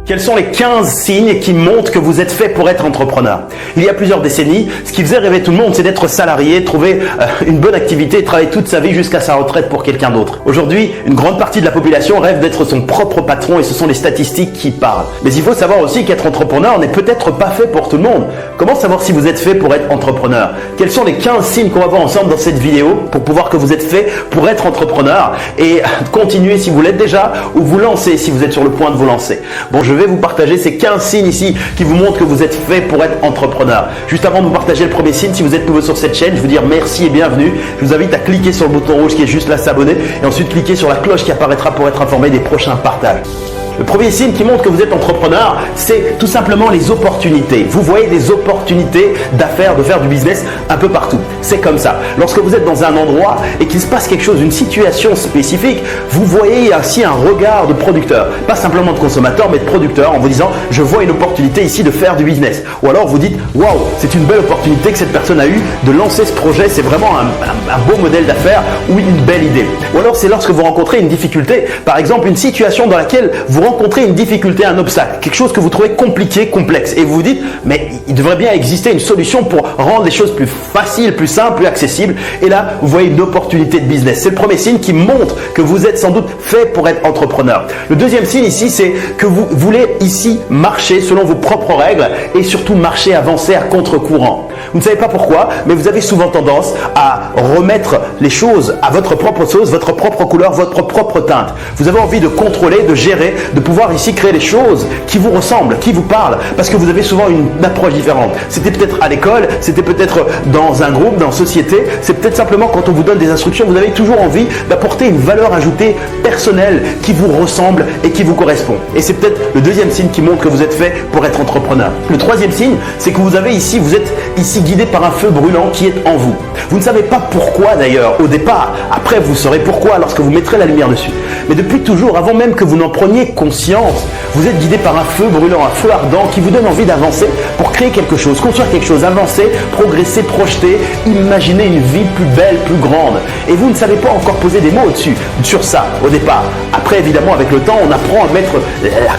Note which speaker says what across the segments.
Speaker 1: Quels sont les 15 signes qui montrent que vous êtes fait pour être entrepreneur? Il y a plusieurs décennies, ce qui faisait rêver tout le monde, c'est d'être salarié, trouver une bonne activité, travailler toute sa vie jusqu'à sa retraite pour quelqu'un d'autre. Aujourd'hui, une grande partie de la population rêve d'être son propre patron et ce sont les statistiques qui parlent. Mais il faut savoir aussi qu'être entrepreneur n'est peut-être pas fait pour tout le monde. Comment savoir si vous êtes fait pour être entrepreneur? Quels sont les 15 signes qu'on va voir ensemble dans cette vidéo pour pouvoir que vous êtes fait pour être entrepreneur et continuer si vous l'êtes déjà ou vous lancer si vous êtes sur le point de vous lancer? Bon, je vais vous partager ces 15 signes ici qui vous montrent que vous êtes fait pour être entrepreneur. Juste avant de vous partager le premier signe, si vous êtes nouveau sur cette chaîne, je vous dire merci et bienvenue. Je vous invite à cliquer sur le bouton rouge qui est juste là, s'abonner, et ensuite cliquer sur la cloche qui apparaîtra pour être informé des prochains partages. Le premier signe qui montre que vous êtes entrepreneur, c'est tout simplement les opportunités. Vous voyez des opportunités d'affaires, de faire du business un peu partout. C'est comme ça. Lorsque vous êtes dans un endroit et qu'il se passe quelque chose, une situation spécifique, vous voyez ainsi un regard de producteur. Pas simplement de consommateur, mais de producteur en vous disant « je vois une opportunité ici de faire du business ». Ou alors vous dites « waouh, c'est une belle opportunité que cette personne a eue de lancer ce projet, c'est vraiment un beau modèle d'affaires ou une belle idée ». Ou alors c'est lorsque vous rencontrez une difficulté, par exemple une situation dans laquelle vous rencontrez une difficulté, un obstacle, quelque chose que vous trouvez compliqué, complexe, et vous vous dites mais il devrait bien exister une solution pour rendre les choses plus faciles, plus simples, plus accessibles, et là vous voyez une opportunité de business. C'est le premier signe qui montre que vous êtes sans doute fait pour être entrepreneur. Le deuxième signe ici, c'est que vous voulez ici marcher selon vos propres règles et surtout marcher, avancer à contre-courant. Vous ne savez pas pourquoi, mais vous avez souvent tendance à remettre les choses à votre propre sauce, votre propre couleur, votre propre teinte. Vous avez envie de contrôler, de gérer, de pouvoir ici créer des choses qui vous ressemblent, qui vous parlent, parce que vous avez souvent une approche différente. C'était peut-être à l'école, c'était peut-être dans un groupe, dans une société, c'est peut-être simplement quand on vous donne des instructions, vous avez toujours envie d'apporter une valeur ajoutée personnelle qui vous ressemble et qui vous correspond. Et c'est peut-être le deuxième signe qui montre que vous êtes fait pour être entrepreneur. Le troisième signe, c'est que vous êtes ici guidé par un feu brûlant qui est en vous. Vous ne savez pas pourquoi d'ailleurs au départ, après vous saurez pourquoi lorsque vous mettrez la lumière dessus. Mais depuis toujours, avant même que vous n'en preniez conscience, vous êtes guidé par un feu brûlant, un feu ardent qui vous donne envie d'avancer pour créer quelque chose, construire quelque chose, avancer, progresser, projeter, imaginer une vie plus belle, plus grande. Et vous ne savez pas encore poser des mots au-dessus, sur ça au départ. Après évidemment avec le temps, on apprend à mettre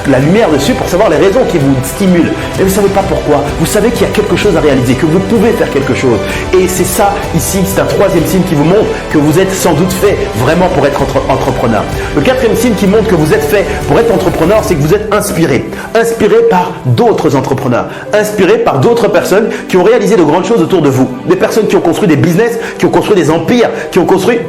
Speaker 1: la lumière dessus pour savoir les raisons qui vous stimulent. Mais vous ne savez pas pourquoi. Vous savez qu'il y a quelque chose à réaliser, que vous pouvez faire quelque chose. Et c'est ça ici, c'est un troisième signe qui vous montre que vous êtes sans doute fait vraiment pour être entrepreneur. Le quatrième signe qui montre que vous êtes fait pour être entrepreneur, c'est que vous êtes inspiré. Inspiré par d'autres entrepreneurs. Inspiré par d'autres personnes qui ont réalisé de grandes choses autour de vous. Des personnes qui ont construit des business, qui ont construit des empires, qui ont construit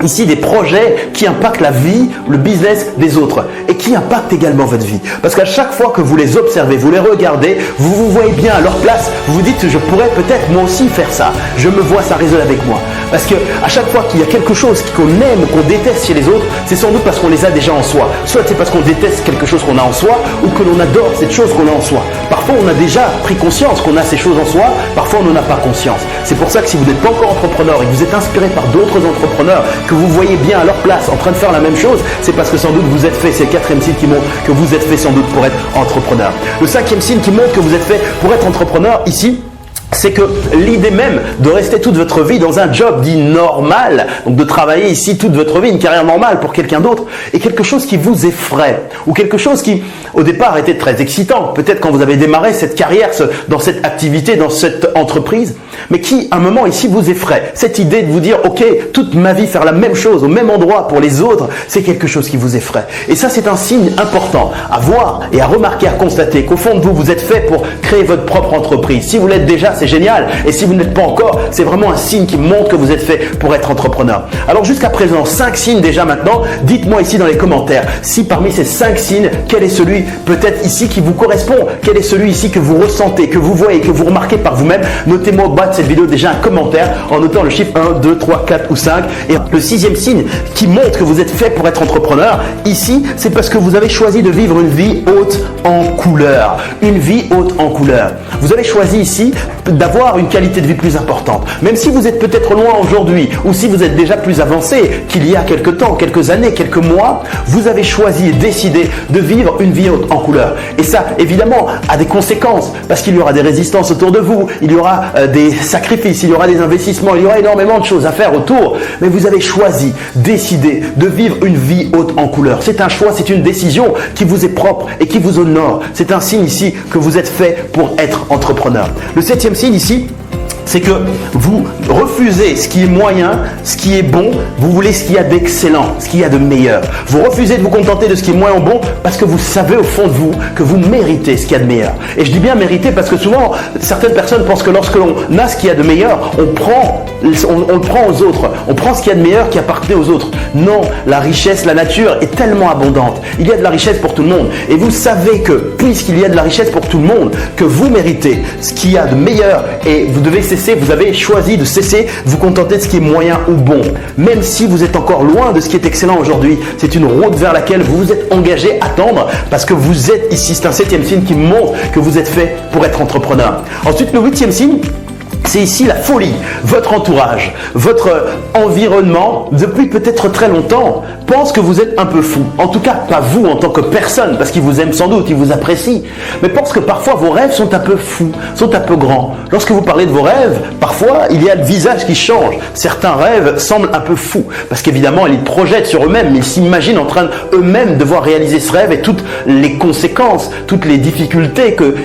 Speaker 1: ici des projets qui impactent la vie, le business des autres et qui impactent également votre vie. Parce qu'à chaque fois que vous les observez, vous les regardez, vous vous voyez bien à leur place, vous vous dites je pourrais peut-être moi aussi faire ça. Je me vois, ça résonne avec moi. Parce que à chaque fois qu'il y a quelque chose qu'on aime ou qu'on déteste chez les autres, c'est sans doute parce qu'on les a déjà en soi. Soit c'est parce qu'on déteste quelque chose qu'on a en soi ou que l'on adore cette chose qu'on a en soi. Parfois on a déjà pris conscience qu'on a ces choses en soi, parfois on n'en a pas conscience. C'est pour ça que si vous n'êtes pas encore entrepreneur et que vous êtes inspiré par d'autres entrepreneurs, que vous voyez bien à leur place en train de faire la même chose, c'est parce que sans doute vous êtes fait, c'est le quatrième signe qui montre que vous êtes fait sans doute pour être entrepreneur. Le cinquième signe qui montre que vous êtes fait pour être entrepreneur ici, c'est que l'idée même de rester toute votre vie dans un job dit normal, donc de travailler ici toute votre vie, une carrière normale pour quelqu'un d'autre, est quelque chose qui vous effraie, ou quelque chose qui au départ était très excitant, peut-être quand vous avez démarré cette carrière, dans cette activité, dans cette entreprise, mais qui à un moment ici vous effraie. Cette idée de vous dire ok, toute ma vie faire la même chose au même endroit pour les autres, c'est quelque chose qui vous effraie. Et ça c'est un signe important à voir et à remarquer, à constater qu'au fond de vous, vous êtes fait pour créer votre propre entreprise. Si vous l'êtes déjà, c'est génial. Et si vous ne l'êtes pas encore, c'est vraiment un signe qui montre que vous êtes fait pour être entrepreneur. Alors jusqu'à présent, 5 signes déjà maintenant. Dites-moi ici dans les commentaires si parmi ces 5 signes, quel est celui peut-être ici qui vous correspond. Quel est celui ici que vous ressentez, que vous voyez, que vous remarquez par vous-même. Notez-moi au bas de cette vidéo déjà un commentaire en notant le chiffre 1, 2, 3, 4 ou 5. Et le sixième signe qui montre que vous êtes fait pour être entrepreneur, ici, c'est parce que vous avez choisi de vivre une vie haute en couleur. Une vie haute en couleur. Vous avez choisi ici d'avoir une qualité de vie plus importante. Même si vous êtes peut-être loin aujourd'hui ou si vous êtes déjà plus avancé qu'il y a quelques temps, quelques années, quelques mois, vous avez choisi et décidé de vivre une vie en couleur. Et ça, évidemment, a des conséquences parce qu'il y aura des résistances autour de vous, il y aura des sacrifices, il y aura des investissements, il y aura énormément de choses à faire autour. Mais vous avez choisi, décidé de vivre une vie haute en couleur. C'est un choix, c'est une décision qui vous est propre et qui vous honore. C'est un signe ici que vous êtes fait pour être entrepreneur. Le 7e signe ici, c'est que vous refusez ce qui est moyen, ce qui est bon, vous voulez ce qu'il y a d'excellent, ce qu'il y a de meilleur. Vous refusez de vous contenter de ce qui est moins bon parce que vous savez au fond de vous que vous méritez ce qu'il y a de meilleur. Et je dis bien mériter parce que souvent, certaines personnes pensent que lorsque l'on a ce qu'il y a de meilleur, on le prend aux autres. On prend ce qu'il y a de meilleur qui appartenait aux autres. Non, la richesse, la nature est tellement abondante. Il y a de la richesse pour tout le monde. Et vous savez que puisqu'il y a de la richesse pour tout le monde, que vous méritez ce qu'il y a de meilleur et vous devez vous avez choisi de cesser de vous contenter de ce qui est moyen ou bon. Même si vous êtes encore loin de ce qui est excellent aujourd'hui, c'est une route vers laquelle vous vous êtes engagé à tendre parce que vous êtes ici. C'est un 7e signe qui montre que vous êtes fait pour être entrepreneur. Ensuite, le 8e signe, c'est ici la folie. Votre entourage, votre environnement, depuis peut-être très longtemps, pense que vous êtes un peu fou. En tout cas, pas vous en tant que personne, parce qu'ils vous aiment sans doute, ils vous apprécient, mais pense que parfois vos rêves sont un peu fous, sont un peu grands. Lorsque vous parlez de vos rêves, parfois il y a le visage qui change. Certains rêves semblent un peu fous, parce qu'évidemment ils projettent sur eux-mêmes, ils s'imaginent en train eux-mêmes de devoir réaliser ce rêve et toutes les conséquences, toutes les difficultés que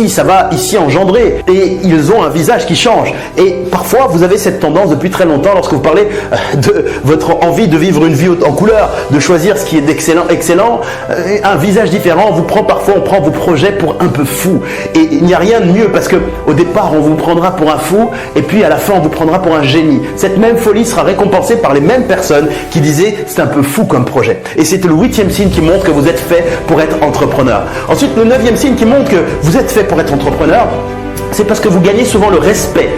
Speaker 1: ça va engendrer. Et ils ont un visage qui change. Et parfois, vous avez cette tendance depuis très longtemps, lorsque vous parlez de votre envie de vivre une vie haute en couleur, de choisir ce qui est excellent, un visage différent, on prend vos projets pour un peu fou. Et il n'y a rien de mieux parce que au départ, on vous prendra pour un fou et puis à la fin, on vous prendra pour un génie. Cette même folie sera récompensée par les mêmes personnes qui disaient c'est un peu fou comme projet. Et c'est le 8e signe qui montre que vous êtes fait pour être entrepreneur. Ensuite, le 9e signe qui montre que vous êtes fait pour être entrepreneur, c'est parce que vous gagnez souvent le respect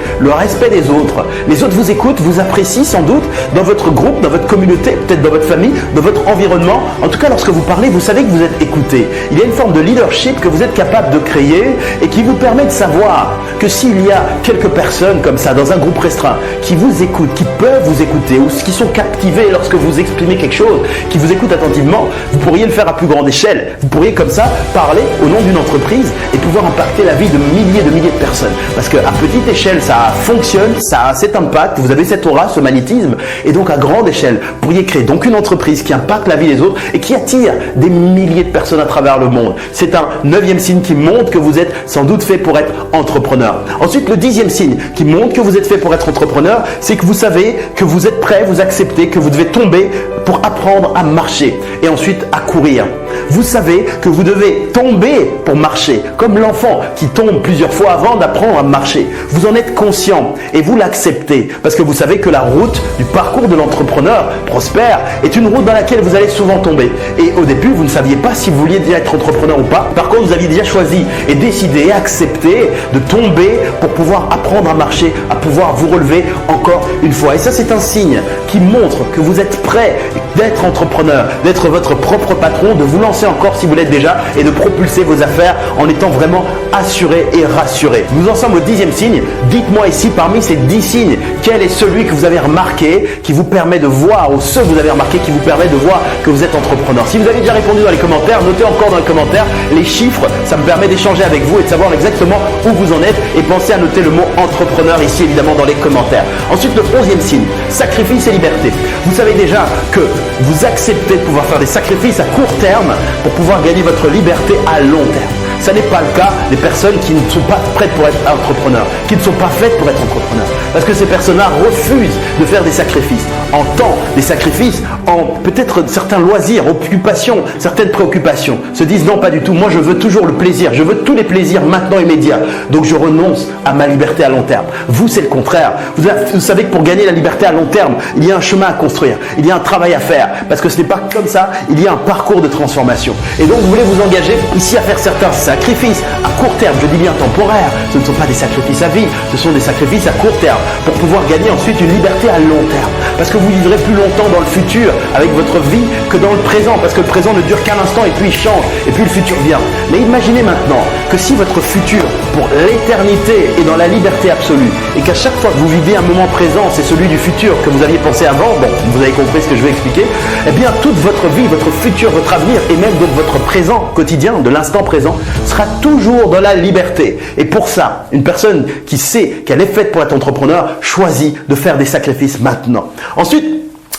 Speaker 1: des autres. Les autres vous écoutent, vous apprécient sans doute dans votre groupe, dans votre communauté, peut-être dans votre famille, dans votre environnement. En tout cas, lorsque vous parlez, vous savez que vous êtes écouté. Il y a une forme de leadership que vous êtes capable de créer et qui vous permet de savoir que s'il y a quelques personnes comme ça dans un groupe restreint qui vous écoutent, qui peuvent vous écouter ou qui sont captivés lorsque vous exprimez quelque chose, qui vous écoutent attentivement, vous pourriez le faire à plus grande échelle. Vous pourriez comme ça parler au nom d'une entreprise et pouvoir impacter la vie de milliers de personnes. Parce qu'à petite échelle, ça fonctionne, ça a cet impact, vous avez cette aura, ce magnétisme, et donc à grande échelle, vous pourriez créer donc une entreprise qui impacte la vie des autres et qui attire des milliers de personnes à travers le monde. C'est un 9e signe qui montre que vous êtes sans doute fait pour être entrepreneur. Ensuite, le 10e signe qui montre que vous êtes fait pour être entrepreneur, c'est que vous savez que vous êtes prêt, vous acceptez que vous devez tomber pour apprendre à marcher et ensuite à courir. Vous savez que vous devez tomber pour marcher, comme l'enfant qui tombe plusieurs fois avant d'apprendre à marcher. Vous en êtes conscient et vous l'acceptez parce que vous savez que la route du parcours de l'entrepreneur prospère est une route dans laquelle vous allez souvent tomber. Et au début, vous ne saviez pas si vous vouliez déjà être entrepreneur ou pas. Par contre, vous aviez déjà choisi et décidé et accepté de tomber pour pouvoir apprendre à marcher, à pouvoir vous relever encore une fois. Et ça, c'est un signe qui montre que vous êtes prêt d'être entrepreneur, d'être votre propre patron, de vous lancer encore si vous l'êtes déjà et de propulser vos affaires en étant vraiment assuré et rassuré. Nous en sommes au 10e signe. Dites-moi ici, parmi ces 10 signes, quel est celui que vous avez remarqué qui vous permet de voir, ou ceux que vous avez remarqué qui vous permet de voir que vous êtes entrepreneur. Si vous avez déjà répondu dans les commentaires, notez encore dans les commentaires les chiffres. Ça me permet d'échanger avec vous et de savoir exactement où vous en êtes. Et pensez à noter le mot entrepreneur ici, évidemment, dans les commentaires. Ensuite, le 11e signe, sacrifice et liberté. Vous savez déjà que vous acceptez de pouvoir faire des sacrifices à court terme pour pouvoir gagner votre liberté à long terme. Ce n'est pas le cas des personnes qui ne sont pas prêtes pour être entrepreneurs, qui ne sont pas faites pour être entrepreneurs. Parce que ces personnes-là refusent de faire des sacrifices en temps, des sacrifices en peut-être certains loisirs, occupations, certaines préoccupations. Se disent non, pas du tout, moi je veux toujours le plaisir, je veux tous les plaisirs maintenant immédiats. Donc je renonce à ma liberté à long terme. Vous, c'est le contraire. Vous savez que pour gagner la liberté à long terme, il y a un chemin à construire, il y a un travail à faire. Parce que ce n'est pas comme ça, il y a un parcours de transformation. Et donc vous voulez vous engager ici à faire certains sacrifices à court terme, je dis bien temporaire, ce ne sont pas des sacrifices à vie, ce sont des sacrifices à court terme pour pouvoir gagner ensuite une liberté à long terme. Parce que vous vivrez plus longtemps dans le futur avec votre vie que dans le présent, parce que le présent ne dure qu'un instant et puis il change, et puis le futur vient. Mais imaginez maintenant que si votre futur pour l'éternité est dans la liberté absolue et qu'à chaque fois que vous vivez un moment présent, c'est celui du futur que vous aviez pensé avant, bon, vous avez compris ce que je vais expliquer, eh bien toute votre vie, votre futur, votre avenir et même donc votre présent quotidien, de l'instant présent, sera toujours dans la liberté. Et pour ça, une personne qui sait qu'elle est faite pour être entrepreneur choisit de faire des sacrifices maintenant. Ensuite,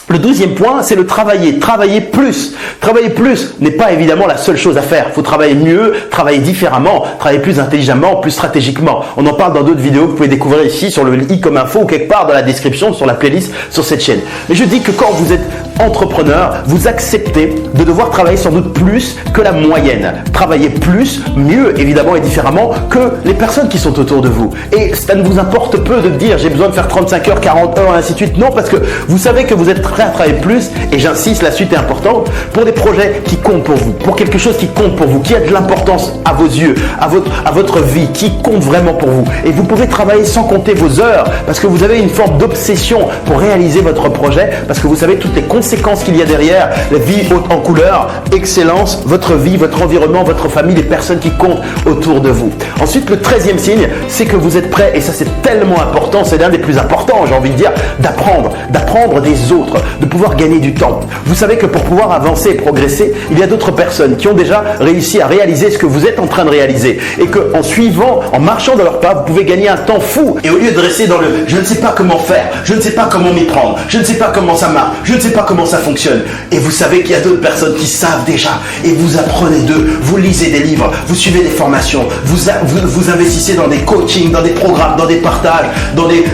Speaker 1: le 12e point, c'est le travailler. Travailler plus. Travailler plus n'est pas évidemment la seule chose à faire. Il faut travailler mieux, travailler différemment, travailler plus intelligemment, plus stratégiquement. On en parle dans d'autres vidéos que vous pouvez découvrir ici sur le i comme info ou quelque part dans la description, sur la playlist, sur cette chaîne. Mais je dis que quand vous êtes entrepreneur, vous acceptez de devoir travailler sans doute plus que la moyenne. Travailler plus, mieux évidemment et différemment que les personnes qui sont autour de vous. Et ça ne vous importe peu de dire j'ai besoin de faire 35 heures, 40 heures, ainsi de suite. Non, parce que vous savez que vous êtes prêt à travailler plus, et j'insiste, la suite est importante, pour des projets qui comptent pour vous, pour quelque chose qui compte pour vous, qui a de l'importance à vos yeux, à votre vie, qui compte vraiment pour vous. Et vous pouvez travailler sans compter vos heures, parce que vous avez une forme d'obsession pour réaliser votre projet, parce que vous savez toutes les conséquences qu'il y a derrière, la vie haute en couleur, excellence, votre vie, votre environnement, votre famille, les personnes qui comptent autour de vous. Ensuite, le 13e signe, c'est que vous êtes prêt, et ça c'est tellement important, c'est l'un des plus importants, j'ai envie de dire, d'apprendre des autres, de pouvoir gagner du temps. Vous savez que pour pouvoir avancer et progresser, il y a d'autres personnes qui ont déjà réussi à réaliser ce que vous êtes en train de réaliser et que en suivant, en marchant dans leur pas, vous pouvez gagner un temps fou. Et au lieu de rester dans le « je ne sais pas comment faire, je ne sais pas comment m'y prendre, je ne sais pas comment ça marche, je ne sais pas comment ça fonctionne » et vous savez qu'il y a d'autres personnes qui savent déjà et vous apprenez d'eux, vous lisez des livres, vous suivez des formations, vous investissez dans des coachings, dans des programmes, dans des partages, dans des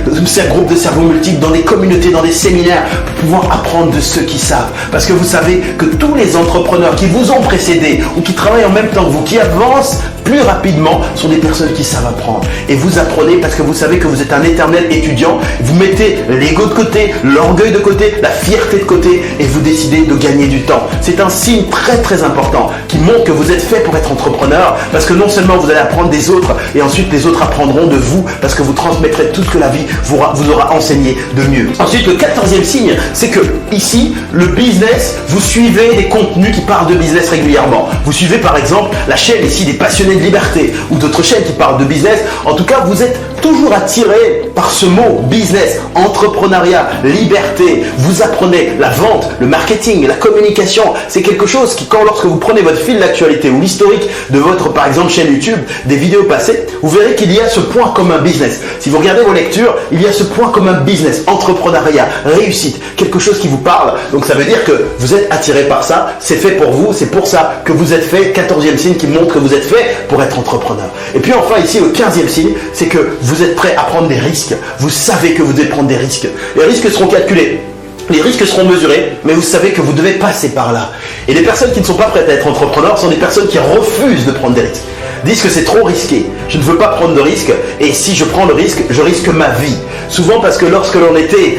Speaker 1: groupes de cerveau multiples, dans des communautés, dans des séminaires pour pouvoir apprendre de ceux qui savent. Parce que vous savez que tous les entrepreneurs qui vous ont précédé ou qui travaillent en même temps que vous, qui avancent plus rapidement, sont des personnes qui savent apprendre. Et vous apprenez parce que vous savez que vous êtes un éternel étudiant. Vous mettez l'ego de côté, l'orgueil de côté, la fierté de côté et vous décidez de gagner du temps. C'est un signe très très important qui montre que vous êtes fait pour être entrepreneur parce que non seulement vous allez apprendre des autres et ensuite les autres apprendront de vous parce que vous transmettrez tout ce que la vie vous aura enseigné de mieux. Ensuite, le 14e signe, c'est que ici, le business, vous suivez des contenus qui parlent de business régulièrement. Vous suivez par exemple la chaîne ici des passionnés de liberté ou d'autres chaînes qui parlent de business. En tout cas, vous êtes toujours attiré par ce mot business, entrepreneuriat, liberté. Vous apprenez la vente, le marketing, la communication. C'est quelque chose qui, lorsque vous prenez votre fil d'actualité ou l'historique de votre, par exemple, chaîne YouTube, des vidéos passées, vous verrez qu'il y a ce point commun business. Si vous regardez vos lectures, il y a ce point commun business, entrepreneuriat, réussite, quelque chose qui vous parle. Donc ça veut dire que vous êtes attiré par ça, c'est fait pour vous, c'est pour ça que vous êtes fait. 14e signe qui montre que vous êtes fait pour être entrepreneur. Et puis enfin ici, le 15e signe, c'est que vous êtes prêt à prendre des risques. Vous savez que vous devez prendre des risques. Les risques seront calculés. Les risques seront mesurés, mais vous savez que vous devez passer par là. Et les personnes qui ne sont pas prêtes à être entrepreneurs sont des personnes qui refusent de prendre des risques. Disent que c'est trop risqué. Je ne veux pas prendre de risques et si je prends le risque, je risque ma vie. Souvent parce que lorsque l'on était,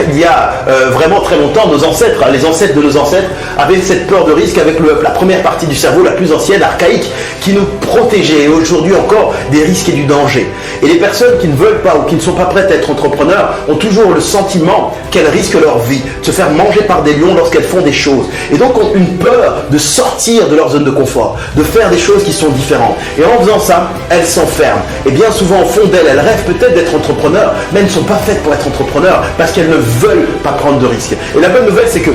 Speaker 1: il y a vraiment très longtemps, nos ancêtres, les ancêtres de nos ancêtres, avaient cette peur de risque avec la première partie du cerveau, la plus ancienne, archaïque, qui nous protégeait et aujourd'hui encore des risques et du danger. Et les personnes qui ne veulent pas ou qui ne sont pas prêtes à être entrepreneurs ont toujours le sentiment qu'elles risquent leur vie, de se faire manger par des lions lorsqu'elles font des choses. Et donc ont une peur de sortir de leur zone de confort, de faire des choses qui sont différentes. Et en faisant ça, elles s'enferment. Et bien souvent, au fond d'elles, elles rêvent peut-être d'être entrepreneurs, mais elles ne sont pas faites pour être entrepreneurs parce qu'elles ne veulent pas prendre de risques. Et la bonne nouvelle, c'est que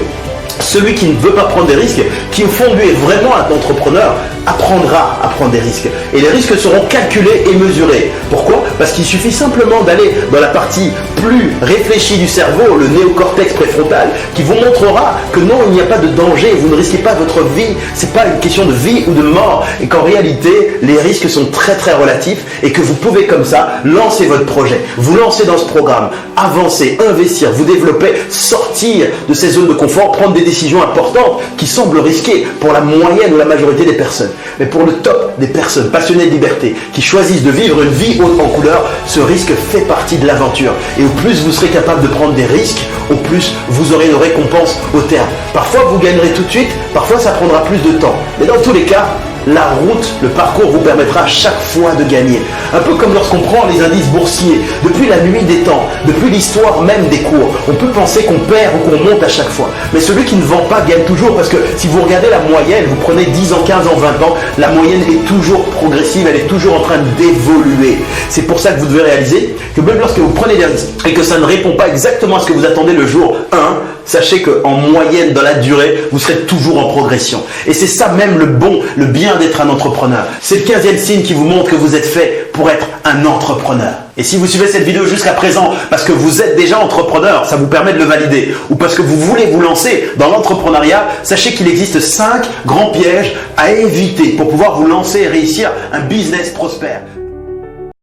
Speaker 1: celui qui ne veut pas prendre des risques, qui au fond de lui est vraiment un entrepreneur, apprendra à prendre des risques. Et les risques seront calculés et mesurés. Pourquoi? Parce qu'il suffit simplement d'aller dans la partie plus réfléchie du cerveau, le néocortex préfrontal, qui vous montrera que non, il n'y a pas de danger, vous ne risquez pas votre vie, c'est pas une question de vie ou de mort, et qu'en réalité, les risques sont très très relatifs et que vous pouvez comme ça lancer votre projet, vous lancer dans ce programme, avancer, investir, vous développer, sortir de ces zones de confort, prendre des décisions importantes qui semblent risquées pour la moyenne ou la majorité des personnes. Mais pour le top des personnes passionnées de liberté qui choisissent de vivre une vie haute en couleur, ce risque fait partie de l'aventure. Et au plus vous serez capable de prendre des risques, au plus vous aurez une récompense au terme. Parfois vous gagnerez tout de suite, parfois ça prendra plus de temps. Mais dans tous les cas, la route, le parcours vous permettra chaque fois de gagner. Un peu comme lorsqu'on prend les indices boursiers. Depuis la nuit des temps, depuis l'histoire même des cours, on peut penser qu'on perd ou qu'on monte à chaque fois. Mais celui qui ne vend pas gagne toujours, parce que si vous regardez la moyenne, vous prenez 10 ans, 15 ans, 20 ans, la moyenne est toujours progressive, elle est toujours en train d'évoluer. C'est pour ça que vous devez réaliser que même lorsque vous prenez des risques et que ça ne répond pas exactement à ce que vous attendez le jour 1, sachez qu'en moyenne, dans la durée, vous serez toujours en progression. Et c'est ça même le bien d'être un entrepreneur. C'est le 15e signe qui vous montre que vous êtes fait pour être un entrepreneur. Et si vous suivez cette vidéo jusqu'à présent parce que vous êtes déjà entrepreneur, ça vous permet de le valider, ou parce que vous voulez vous lancer dans l'entrepreneuriat, sachez qu'il existe 5 grands pièges à éviter pour pouvoir vous lancer et réussir un business prospère.